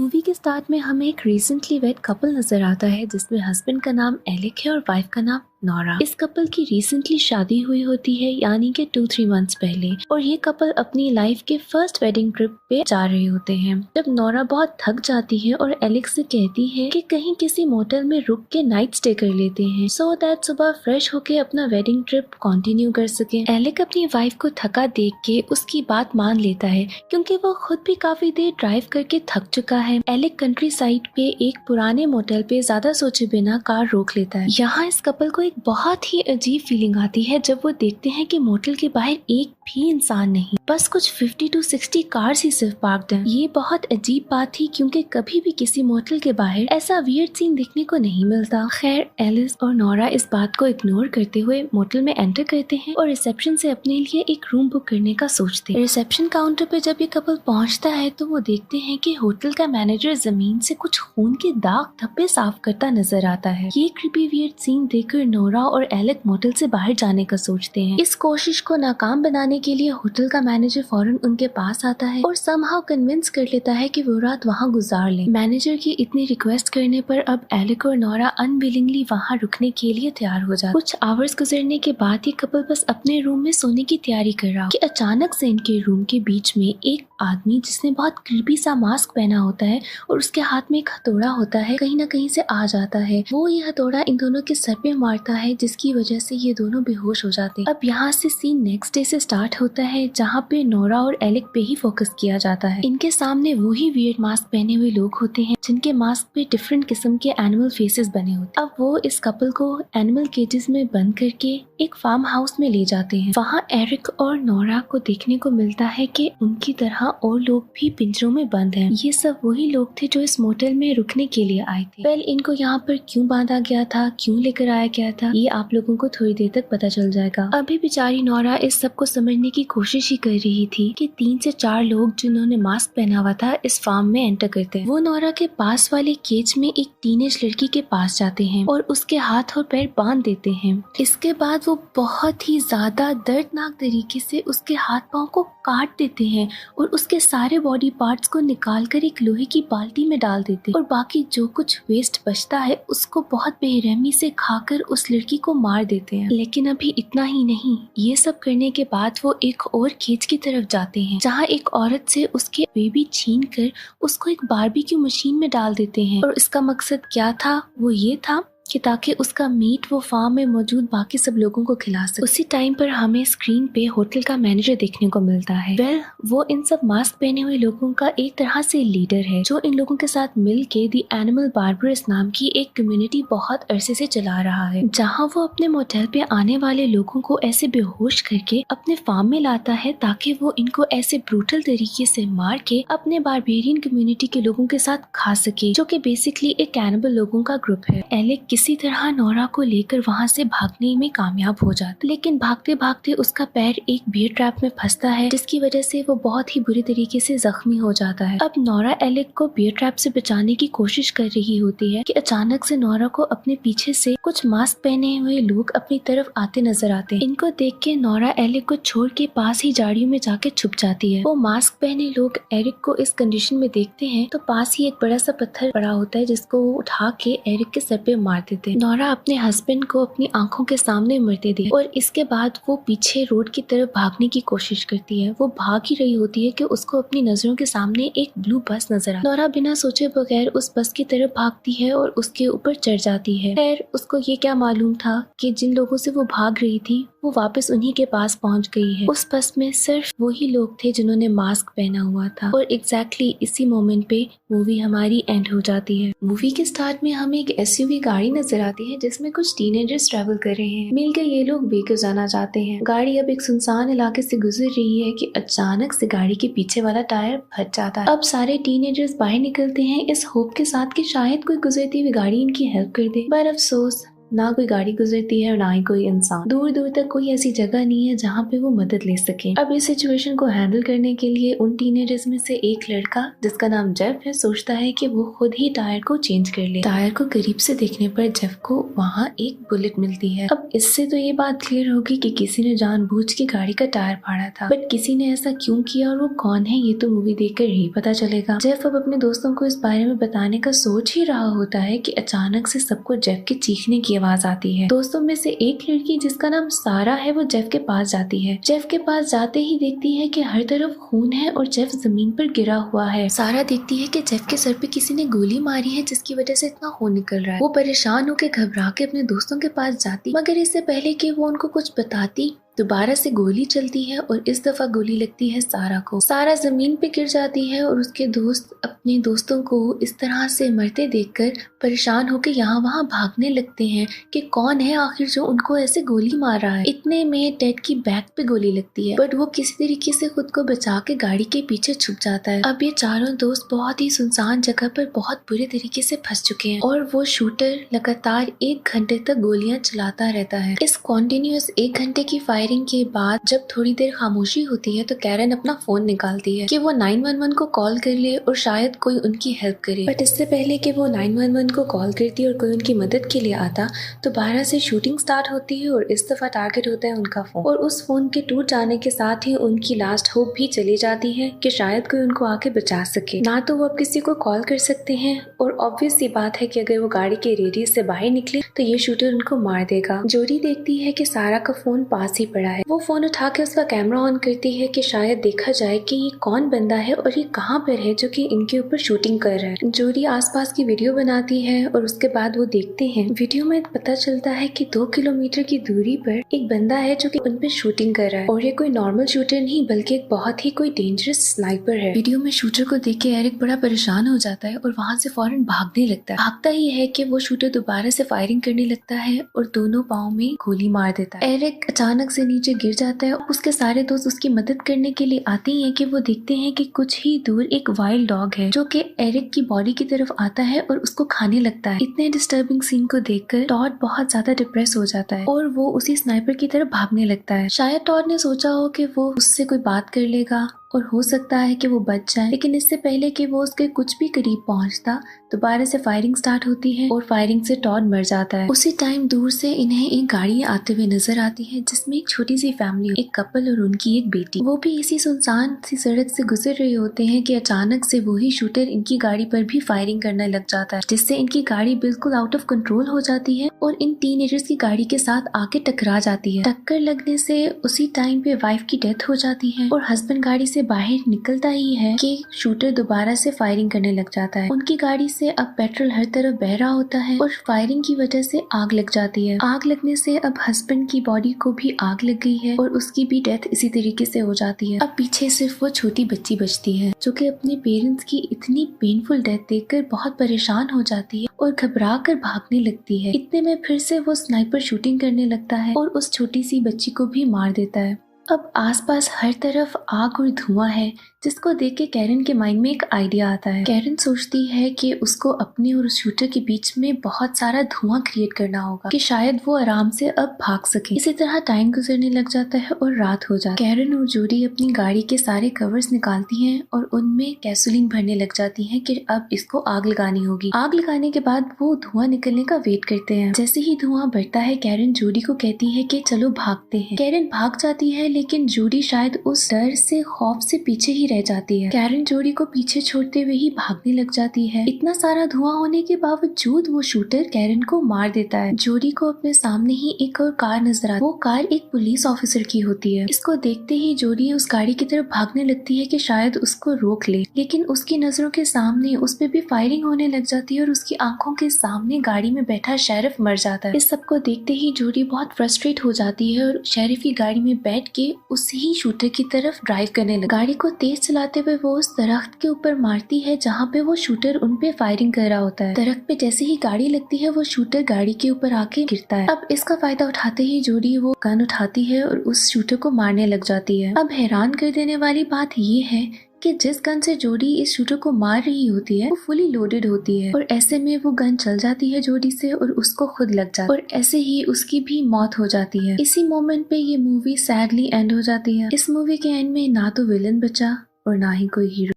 Movie के start में हमें एक रिसेंटली वेड कपल नजर आता है जिसमें हस्बैंड का नाम एलेक है और वाइफ का नाम नोरा। इस कपल की रिसेंटली शादी हुई होती है यानी कि 2-3 मंथ्स पहले, और ये कपल अपनी लाइफ के फर्स्ट वेडिंग ट्रिप पे जा रहे होते हैं। जब नोरा बहुत थक जाती है और एलेक से कहती है कि कहीं किसी मोटल में रुक के नाइट स्टे कर लेते हैं सो दैट सुबह फ्रेश होके अपना वेडिंग ट्रिप कंटिन्यू कर सके। एलेक अपनी वाइफ को थका देख के उसकी बात मान लेता है क्योंकि वो खुद भी काफी देर ड्राइव करके थक चुका है। एलेक कंट्री साइड पे एक पुराने मोटल पे ज्यादा सोचे बिना कार रोक लेता है। यहाँ इस कपल को एक बहुत ही अजीब फीलिंग आती है जब वो देखते हैं कि मोटल के बाहर एक भी इंसान नहीं, बस कुछ 50 to 60 कार्स ही सिर्फ पार्क्ड हैं। ये बहुत अजीब बात थी क्योंकि कभी भी किसी मोटल के बाहर ऐसा वियर्ड सीन देखने को नहीं मिलता। खैर, एलिस और नोरा इस बात को इग्नोर करते हुए मोटल में एंटर करते हैं और रिसेप्शन से अपने लिए एक रूम बुक करने का सोचते हैं। रिसेप्शन काउंटर पे जब ये कपल पहुंचता है तो वो देखते हैं कि होटल का मैनेजर जमीन से कुछ खून के दाग धब्बे साफ करता नजर आता है। ये क्रीपी वियर्ड सीन देखकर नोरा और एलेक मोटल से बाहर जाने का सोचते हैं। इस कोशिश को नाकाम बनाने के लिए होटल का मैनेजर फौरन उनके पास आता है और समहाउ कन्विंस कर लेता है कि वो रात वहाँ गुजार लें। मैनेजर की इतनी रिक्वेस्ट करने पर अब एलेक और नोरा अनविलिंगली वहाँ रुकने के लिए तैयार हो जाते। कुछ आवर्स गुजरने के बाद ये कपल बस अपने रूम में सोने की तैयारी कर रहा कि अचानक से इनके रूम के बीच में एक आदमी जिसने बहुत क्रीपी सा मास्क पहना होता है और उसके हाथ में एक हथौड़ा होता है कहीं न कहीं से आ जाता है। वो ये हथौड़ा इन दोनों के सर पे मारता है जिसकी वजह से ये दोनों बेहोश हो जाते हैं। अब यहाँ से सीन नेक्स्ट डे से स्टार्ट होता है जहाँ पे नोरा और एलेक पे ही फोकस किया जाता है। इनके सामने वही वियर्ड मास्क पहने हुए लोग होते हैं जिनके मास्क पे डिफरेंट किस्म के एनिमल फेसेस बने होते हैं। अब वो इस कपल को एनिमल केजेस में बंद करके एक फार्म हाउस में ले जाते हैं। वहाँ एरिक और नोरा को देखने को मिलता है कि उनकी तरह और लोग भी पिंजरों में बंद हैं। ये सब वही लोग थे जो इस मोटल में रुकने के लिए आए थे। वेल, इनको यहाँ पर क्यों बांधा गया था, क्यों लेकर आया गया था, ये आप लोगों को थोड़ी देर तक पता चल जाएगा। अभी बेचारी नोरा इस सब को समझने की कोशिश ही कर रही थी कि 3 से 4 लोग जिन्होंने मास्क पहना हुआ था इस फार्म में एंटर करते हैं। वो नोरा के पास वाले केज में एक टीनेज लड़की के पास जाते हैं और उसके हाथ और पैर बांध देते हैं। इसके बाद वो बहुत ही ज्यादा दर्दनाक तरीके से उसके हाथ पांव को काट देते हैं और उसके सारे बॉडी पार्ट्स को निकालकर एक लोहे की बाल्टी में डाल देते हैं और बाकी जो कुछ वेस्ट बचता है उसको बहुत बेरहमी से खाकर उस लड़की को मार देते हैं। लेकिन अभी इतना ही नहीं, ये सब करने के बाद वो एक और केज की तरफ जाते हैं जहाँ एक औरत से उसके बेबी छीन कर उसको एक बारबेक्यू मशीन में डाल देते हैं। और इसका मकसद क्या था? वो ये था कि ताकि उसका मीट वो फार्म में मौजूद बाकी सब लोगों को खिला सके। उसी टाइम पर हमें स्क्रीन पे होटल का मैनेजर देखने को मिलता है। वेल, वो इन सब मास्क पहने हुए लोगों का एक तरह से लीडर है जो इन लोगों के साथ मिल के दी एनिमल बार्बरस नाम की एक कम्युनिटी बहुत अरसे से चला रहा है, जहाँ वो अपने मोटेल पे आने वाले लोगों को ऐसे बेहोश करके अपने फार्म में लाता है ताकि वो इनको ऐसे ब्रूटल तरीके से मार के अपने बारबेरियन कम्युनिटी के लोगों के साथ खा सके, जो कि बेसिकली एक कैनिबल लोगों का ग्रुप है। एलेक किसी तरह नोरा को लेकर वहाँ से भागने में कामयाब हो जाता, लेकिन भागते भागते उसका पैर एक बियर ट्रैप में फंसता है जिसकी वजह से वो बहुत ही बुरी तरीके से जख्मी हो जाता है। अब नोरा एलेक को बियर ट्रैप से बचाने की कोशिश कर रही होती है कि अचानक से नोरा को अपने पीछे से कुछ मास्क पहने हुए लोग अपनी तरफ आते नजर आते हैं। इनको देख के नोरा एलेक को छोड़ के पास ही झाड़ियों में जाके छुप जाती है। वो मास्क पहने लोग एरिक को इस कंडीशन में देखते हैं तो पास ही एक बड़ा सा पत्थर पड़ा होता है जिसको वो उठा के एरिक के सर पे मार देते हैं। नोरा अपने हस्बैंड को अपनी आंखों के सामने मरते दे और इसके बाद वो पीछे रोड की तरफ भागने की कोशिश करती है। वो भाग ही रही होती है कि उसको अपनी नजरों के सामने एक ब्लू बस नजर आ। नोरा बिना सोचे बगैर उस बस की तरफ भागती है और उसके ऊपर चढ़ जाती है। खैर, उसको ये क्या मालूम था कि जिन लोगों से वो भाग रही थी वो वापस उन्हीं के पास पहुंच गई है। उस बस में सिर्फ वही लोग थे जिन्होंने मास्क पहना हुआ था और एग्जैक्टली इसी मोमेंट पे मूवी हमारी एंड हो जाती है। मूवी के स्टार्ट में हमें एक एसयूवी गाड़ी नजर आती है जिसमें कुछ टीनेजर्स ट्रैवल कर रहे हैं। मिलकर ये लोग वेकर्स जाना चाहते हैं। गाड़ी अब एक सुनसान इलाके से गुजर रही है कि अचानक से गाड़ी के पीछे वाला टायर फट जाता है। अब सारे टीनेजर्स बाहर निकलते हैं इस होप के साथ कि शायद कोई गुजरती हुई गाड़ी इनकी हेल्प कर दे, पर अफसोस ना कोई गाड़ी गुजरती है और ना ही कोई इंसान। दूर दूर तक कोई ऐसी जगह नहीं है जहाँ पे वो मदद ले सके। अब इस सिचुएशन को हैंडल करने के लिए उन टीनेजर्स में से एक लड़का जिसका नाम जेफ है सोचता है कि वो खुद ही टायर को चेंज कर ले। टायर को करीब से देखने पर जेफ को वहाँ एक बुलेट मिलती है। अब इससे तो ये बात क्लियर होगी कि किसी ने जानबूझ के गाड़ी का टायर फाड़ा था, बट किसी ने ऐसा क्यों किया और वो कौन है ये तो मूवी देखकर ही पता चलेगा। जेफ अब अपने दोस्तों को इस बारे में बताने का सोच ही रहा होता है कि अचानक से सबको जेफ के चीखने की आवाज आती है। दोस्तों में से एक लड़की जिसका नाम सारा है वो जेफ के पास जाती है। जेफ के पास जाते ही देखती है कि हर तरफ खून है और जेफ जमीन पर गिरा हुआ है। सारा देखती है कि जेफ के सर पे किसी ने गोली मारी है जिसकी वजह से इतना खून निकल रहा है। वो परेशान होकर घबरा के अपने दोस्तों के पास जाती, मगर इससे पहले कि वो उनको कुछ बताती दोबारा से गोली चलती है और इस दफा गोली लगती है सारा को। सारा जमीन पे गिर जाती है और उसके दोस्त अपने दोस्तों को इस तरह से मरते देखकर परेशान होकर यहाँ वहाँ भागने लगते हैं कि कौन है आखिर जो उनको ऐसे गोली मार रहा है। इतने में टेड की बैक पे गोली लगती है, बट वो किसी तरीके से खुद को बचा के गाड़ी के पीछे छुप जाता है। अब ये चारों दोस्त बहुत ही सुनसान जगह पर बहुत बुरे तरीके से फंस चुके हैं और वो शूटर लगातार 1 घंटे तक गोलियां चलाता रहता है। इस कॉन्टिन्यूअस 1 घंटे की फायरिंग के बाद जब थोड़ी देर खामोशी होती है तो कैरन अपना फोन निकालती है कि वो 911 को कॉल कर ले और शायद कोई उनकी हेल्प करे। बट इससे पहले कि वो 911 को कॉल करती और कोई उनकी मदद के लिए आता तो बाहर से शूटिंग स्टार्ट होती है और इस दफा टारगेट होता है उनका फोन। और उस फोन के टूट जाने के साथ ही उनकी लास्ट होप भी चली जाती है कि शायद कोई उनको आके बचा सके। ना तो वो अब किसी को कॉल कर सकते हैं और ऑब्वियस सी बात है कि अगर वो गाड़ी के रेडियस से बाहर निकले तो ये शूटर उनको मार देगा। जोड़ी देखती है कि सारा का फोन पास ही पड़ा है। वो फोन उठा के उसका कैमरा ऑन करती है कि शायद देखा जाए कि ये कौन बंदा है और ये कहाँ पर है जो कि इनके ऊपर शूटिंग कर रहा है। जोड़ी आसपास की वीडियो बनाती है और उसके बाद वो देखते हैं वीडियो में पता चलता है कि 2 किलोमीटर की दूरी पर एक बंदा है जो कि उन पे शूटिंग कर रहा है और ये कोई नॉर्मल शूटर नहीं बल्कि एक बहुत ही कोई डेंजरस स्नाइपर है। वीडियो में शूटर को देख के एरिक बड़ा परेशान हो जाता है और वहाँ से फौरन भागने लगता है। भागता ही है कि वो शूटर दोबारा से फायरिंग करने लगता है और दोनों पाँव में गोली मार देता है। एरिक अचानक से नीचे गिर जाता है। उसके सारे दोस्त उसकी मदद करने के लिए आते हैं कि वो देखते हैं कि कुछ ही दूर एक वाइल्ड डॉग है जो कि एरिक की बॉडी की तरफ आता है और उसको खाने लगता है। इतने डिस्टर्बिंग सीन को देखकर टॉड बहुत ज्यादा डिप्रेस हो जाता है और वो उसी स्नाइपर की तरफ भागने लगता है। शायद टॉड ने सोचा हो कि वो उससे कोई बात कर लेगा और हो सकता है कि वो बच जाए, लेकिन इससे पहले कि वो उसके कुछ भी करीब पहुंचता दोबारा से फायरिंग स्टार्ट होती है और फायरिंग से टॉड मर जाता है। उसी टाइम दूर से इन्हें एक गाड़ी आते हुए नजर आती है जिसमें एक छोटी सी फैमिली, एक कपल और उनकी एक बेटी। वो भी इसी सुनसान सी सड़क से गुजर रहे होते हैं कि अचानक से वही शूटर इनकी गाड़ी पर भी फायरिंग करने लग जाता है जिससे इनकी गाड़ी बिल्कुल आउट ऑफ कंट्रोल हो जाती है और इन टीनेजर्स की गाड़ी के साथ आके टकरा जाती है। टक्कर लगने से उसी टाइम पे वाइफ की डेथ हो जाती है और हस्बैंड गाड़ी से बाहर निकलता ही है कि शूटर दोबारा से फायरिंग करने लग जाता है। उनकी गाड़ी से अब पेट्रोल हर तरफ बह रहा होता है और फायरिंग की वजह से आग लग जाती है। आग लगने से अब हस्बैंड की बॉडी को भी आग लग गई है और उसकी भी डेथ इसी तरीके से हो जाती है। अब पीछे सिर्फ वो छोटी बच्ची बचती है जो कि अपने पेरेंट्स की इतनी पेनफुल डेथ देखकर बहुत परेशान हो जाती है और घबरा कर भागने लगती है। इतने में फिर से वो स्नाइपर शूटिंग करने लगता है और उस छोटी सी बच्ची को भी मार देता है। अब आसपास हर तरफ आग और धुआं है जिसको देख के कैरन के माइंड में एक आइडिया आता है। कैरन सोचती है कि उसको अपने और उस शूटर के बीच में बहुत सारा धुआं क्रिएट करना होगा कि शायद वो आराम से अब भाग सके। इसी तरह टाइम गुजरने लग जाता है और रात हो जाती है। कैरन और जोडी अपनी गाड़ी के सारे कवर्स निकालती हैं और उनमें गैसोलीन भरने लग जाती हैं कि अब इसको आग लगानी होगी। आग लगाने के बाद वो धुआं निकलने का वेट करते हैं। जैसे ही धुआं बढ़ता है कैरन जोडी को कहती है कि चलो भागते हैं। कैरन भाग जाती है लेकिन जोडी शायद उस डर से खौफ से पीछे ही रह जाती है। कैरन जोडी को पीछे छोड़ते हुए ही भागने लग जाती है। इतना सारा धुआं होने के बावजूद वो शूटर कैरन को मार देता है। जोडी को अपने सामने ही एक और कार नजर आती है। वो कार एक पुलिस ऑफिसर की होती है। इसको देखते ही जोडी उस गाड़ी की तरफ भागने लगती है कि शायद उसको रोक ले, लेकिन उसकी नजरों के सामने उस पे भी फायरिंग होने लग जाती है और उसकी आंखों के सामने गाड़ी में बैठा शेरिफ मर जाता है। इस सबको देखते ही जोडी बहुत फ्रस्ट्रेट हो जाती है और शेरिफ की गाड़ी में बैठ के उसी शूटर की तरफ ड्राइव करने लगी। गाड़ी को तेज चलाते हुए वो उस दरख्त के ऊपर मारती है जहाँ पे वो शूटर उन पे फायरिंग कर रहा होता है। दरख्त पे जैसे ही गाड़ी लगती है वो शूटर गाड़ी के ऊपर आके गिरता है। अब इसका फायदा उठाते ही जोडी वो गन उठाती है और उस शूटर को मारने लग जाती है। अब हैरान कर देने वाली बात ये है कि जिस गन से जोडी इस शूटर को मार रही होती है वो फुली लोडेड होती है और ऐसे में वो गन चल जाती है जोडी से और उसको खुद लग जाती है और ऐसे ही उसकी भी मौत हो जाती है। इसी मोमेंट पे ये मूवी सैडली एंड हो जाती है। इस मूवी के एंड में ना तो विलन बचा और ना ही कोई हीरो।